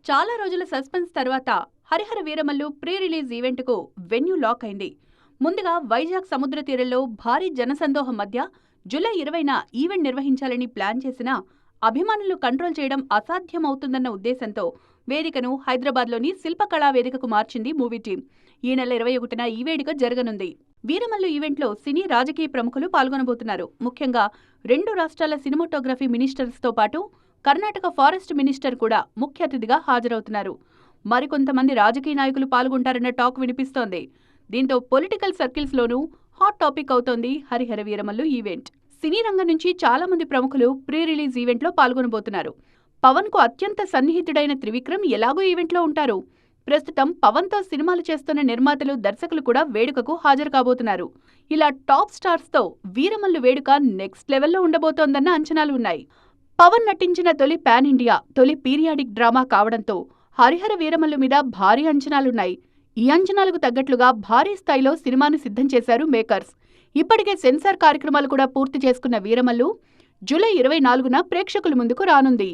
చాలా రోజుల సస్పెన్స్ తర్వాత హరిహర వీరమల్లు ప్రీ రిలీజ్ ఈవెంట్కు వెన్యూ లాక్ అయింది. ముందుగా వైజాగ్ సముద్ర తీరంలో భారీ జనసందోహం మధ్య జూలై 20న ఈవెంట్ నిర్వహించాలని ప్లాన్ చేసినా అభిమానులు కంట్రోల్ చేయడం అసాధ్యమవుతుందన్న ఉద్దేశంతో వేదికను హైదరాబాద్లోని శిల్పకళా వేదికకు మార్చింది మూవీ టీం. ఈ నెల 21న ఈ వేడుక జరగనుంది. వీరమల్లు ఈవెంట్లో సినీ రాజకీయ ప్రముఖులు పాల్గొనబోతున్నారు. ముఖ్యంగా 2 రాష్ట్రాల సినిమాటోగ్రఫీ మినిస్టర్స్తో పాటు కర్ణాటక ఫారెస్ట్ మినిస్టర్ కూడా ముఖ్య అతిథిగా హాజరవుతున్నారు. మరికొంతమంది రాజకీయ నాయకులు పాల్గొంటారన్న టాక్ వినిపిస్తోంది. దీంతో పొలిటికల్ సర్కిల్స్లోనూ హాట్ టాపిక్ అవుతోంది హరిహర వీరమల్లు ఈవెంట్. సినీ రంగం నుంచి చాలా మంది ప్రముఖులు ప్రీ రిలీజ్ ఈవెంట్లో పాల్గొనబోతున్నారు. పవన్ కు అత్యంత సన్నిహితుడైన త్రివిక్రమ్ ఎలాగో ఈవెంట్లో ఉంటారు. ప్రస్తుతం పవన్ తో సినిమాలు చేస్తున్న నిర్మాతలు, దర్శకులు కూడా వేడుకకు హాజరు కాబోతున్నారు. ఇలా టాప్ స్టార్స్ తో వీరమల్లు వేడుక నెక్స్ట్ లెవెల్లో ఉండబోతోందన్న అంచనాలు ఉన్నాయి. పవన్ నటించిన తొలి పాన్ ఇండియా, తొలి పీరియాడిక్ డ్రామా కావడంతో హరిహర వీరమల్లు మీద భారీ అంచనాలున్నాయి. ఈ అంచనాలకు తగ్గట్లుగా భారీ స్థాయిలో సినిమాను సిద్ధం చేశారు మేకర్స్. ఇప్పటికే సెన్సార్ కార్యక్రమాలు కూడా పూర్తి చేసుకున్న వీరమల్లు జూలై 24న ప్రేక్షకుల ముందుకు రానుంది.